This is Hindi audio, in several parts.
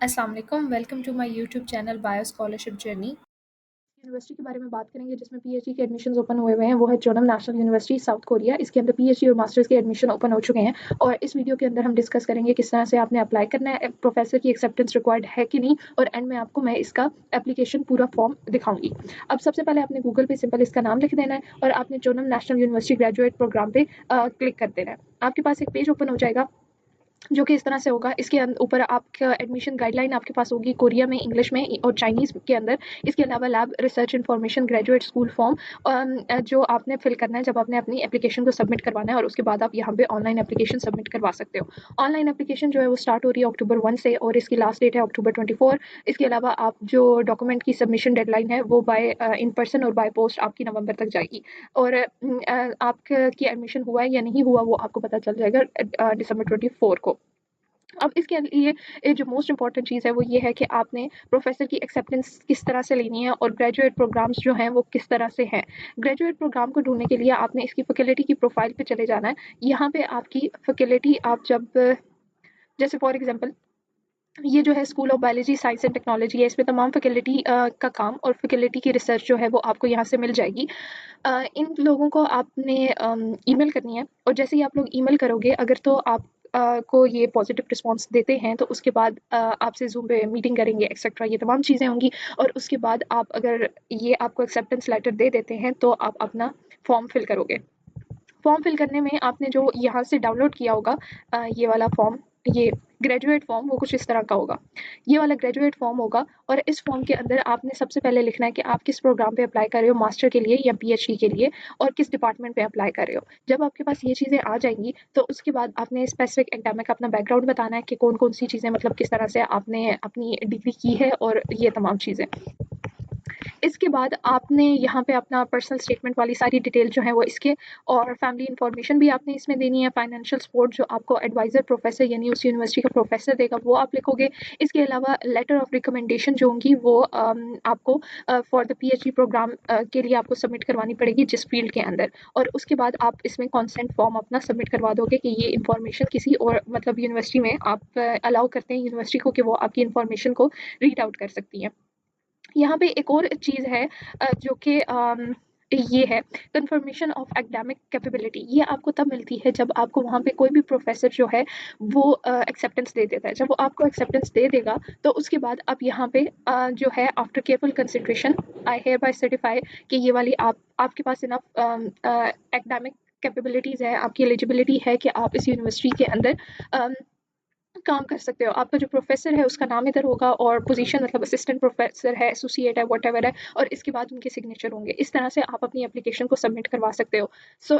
अस्सलाम वालेकुम, welcome to my YouTube channel bio scholarship journey. University के बारे में बात करेंगे जिसमें पीएचडी के एडमिशंस ओपन हुए हुए हैं। वो है चोनम नेशनल यूनिवर्सिटी साउथ कोरिया। इसके अंदर पीएचडी और मास्टर्स के एडमिशन ओपन हो चुके हैं और इस वीडियो के अंदर हम डिस्कस करेंगे किस तरह से आपने अप्लाई करना है, प्रोफेसर की एक्सेप्टेंस रिक्वायर्ड है कि नहीं, और एंड में आपको मैं इसका एप्लीकेशन पूरा फॉर्म दिखाऊंगी। अब सबसे पहले आपने गूगल पे सिंपल इसका नाम लिख देना है और आपने चोनम नेशनल यूनिवर्सिटी ग्रेजुएट प्रोग्राम पे क्लिक कर देना है। आपके पास एक पेज ओपन हो जाएगा जो कि इस तरह से होगा। इसके ऊपर आपका एडमिशन गाइडलाइन आपके पास होगी कोरिया में, इंग्लिश में और चाइनीज़ के अंदर। इसके अलावा lab research information graduate school form जो आपने फिल करना है जब आपने अपनी एप्लीकेशन को सबमिट करवाना है, और उसके बाद आप यहाँ पे ऑनलाइन एप्लीकेशन सबमिट करवा सकते हो। ऑनलाइन एप्लीकेशन जो है वो स्टार्ट हो रही है अक्टूबर 1 से और इसकी लास्ट डेट है अक्टूबर 24। इसके अलावा आप जो डॉक्यूमेंट की सबमिशन डेडलाइन है वो बाय इन पर्सन और बाय पोस्ट आपकी नवंबर तक जाएगी, और आपकी एडमिशन हुआ है या नहीं हुआ वो आपको पता चल जाएगा दिसंबर 24 को। अब इसके लिए जो मोस्ट इम्पॉर्टेंट चीज़ है वो ये है कि आपने प्रोफेसर की एक्सेप्टेंस किस तरह से लेनी है और ग्रेजुएट प्रोग्राम्स जो हैं वो किस तरह से हैं। ग्रेजुएट प्रोग्राम को ढूंढने के लिए आपने इसकी फैकल्टी की प्रोफाइल पे चले जाना है। यहाँ पे आपकी फैकल्टी आप जब जैसे फॉर एग्जांपल ये जो है school of biology science and technology है, इसमें तमाम फैकल्टी का काम और फैकल्टी की रिसर्च जो है वो आपको यहाँ से मिल जाएगी। इन लोगों को आपने ईमेल करनी है और जैसे ही आप लोग ईमेल करोगे, अगर तो आप को ये पॉजिटिव रिस्पांस देते हैं तो उसके बाद आपसे ज़ूम पे मीटिंग करेंगे एक्सेट्रा, ये तमाम चीज़ें होंगी। और उसके बाद आप अगर ये आपको एक्सेप्टेंस लेटर दे देते हैं तो आप अपना फॉर्म फिल करोगे। फॉर्म फिल करने में आपने जो यहाँ से डाउनलोड किया होगा ये वाला फॉर्म, ये ग्रेजुएट फॉर्म, वो कुछ इस तरह का होगा। ये वाला ग्रेजुएट फॉर्म होगा और इस फॉर्म के अंदर आपने सबसे पहले लिखना है कि आप किस प्रोग्राम पे अप्लाई कर रहे हो, मास्टर के लिए या पीएचडी के लिए, और किस डिपार्टमेंट पे अप्लाई कर रहे हो। जब आपके पास ये चीज़ें आ जाएंगी तो उसके बाद आपने स्पेसिफिक एकेडमिक अपना बैकग्राउंड बताना है कि कौन कौन सी चीज़ें, मतलब किस तरह से आपने अपनी डिग्री की है और ये तमाम चीज़ें। इसके बाद आपने यहाँ पे अपना पर्सनल स्टेटमेंट वाली सारी डिटेल जो है वो इसके, और फैमिली इन्फॉर्मेशन भी आपने इसमें देनी है। फाइनेंशियल सपोर्ट जो आपको एडवाइजर प्रोफेसर यानी उस यूनिवर्सिटी का प्रोफेसर देगा वो आप लिखोगे। इसके अलावा लेटर ऑफ रिकमेंडेशन जो होंगी वो आपको फॉर द पीएचडी प्रोग्राम के लिए आपको सबमिट करवानी पड़ेगी जिस फील्ड के अंदर, और उसके बाद आप इसमें कॉन्सेंट फॉर्म अपना सबमिट करवा दोगे कि ये इन्फॉर्मेशन किसी और मतलब यूनिवर्सिटी में आप अलाउ करते हैं यूनिवर्सिटी को कि वो आपकी इन्फॉर्मेशन को रीड आउट कर सकती है। यहाँ पे एक और चीज़ है जो कि ये है कंफर्मेशन ऑफ एकेडमिक कैपेबिलिटी। ये आपको तब मिलती है जब आपको वहाँ पे कोई भी प्रोफेसर जो है वो एक्सेप्टेंस दे देता है। जब वो आपको एक्सेप्टेंस दे देगा तो उसके बाद आप यहाँ पे जो है आफ्टर केयरफुल कंसिडरेशन आई हेयर बाय सर्टिफाई कि ये वाली आपके पास इनफ एकेडमिक कैपेबिलिटीज़ है, आपकी एलिजिबिलिटी है कि आप इस यूनिवर्सिटी के अंदर काम कर सकते हो। आपका जो प्रोफेसर है उसका नाम इधर होगा और पोजीशन मतलब असिस्टेंट प्रोफेसर है, एसोसिएट है, व्हाटएवर है, और इसके बाद उनके सिग्नेचर होंगे। इस तरह से आप अपनी एप्लीकेशन को सबमिट करवा सकते हो। सो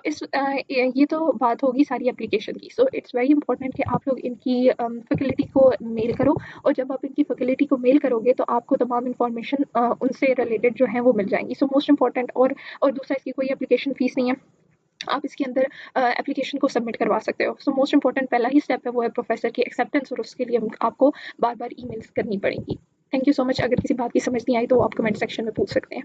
ये तो बात होगी सारी एप्लीकेशन की। सो इट्स वेरी इंपॉर्टेंट कि आप लोग इनकी फैकल्टी को मेल करो, और जब आप इनकी फैकल्टी को मेल करोगे तो आपको तमाम इन्फॉर्मेशन उनसे रिलेटेड जो है वो मिल जाएंगी। सो मोस्ट इंपॉर्टेंट, और दूसरा इसकी कोई एप्लीकेशन फीस नहीं है, आप इसके अंदर एप्लीकेशन को सबमिट करवा सकते हो। सो मोस्ट इंपॉर्टेंट पहला ही स्टेप है वो है प्रोफेसर की एक्सेप्टेंस, और उसके लिए आपको बार बार ईमेल्स करनी पड़ेंगी। Thank you so much. अगर किसी बात की समझ नहीं आई तो आप कमेंट सेक्शन में पूछ सकते हैं।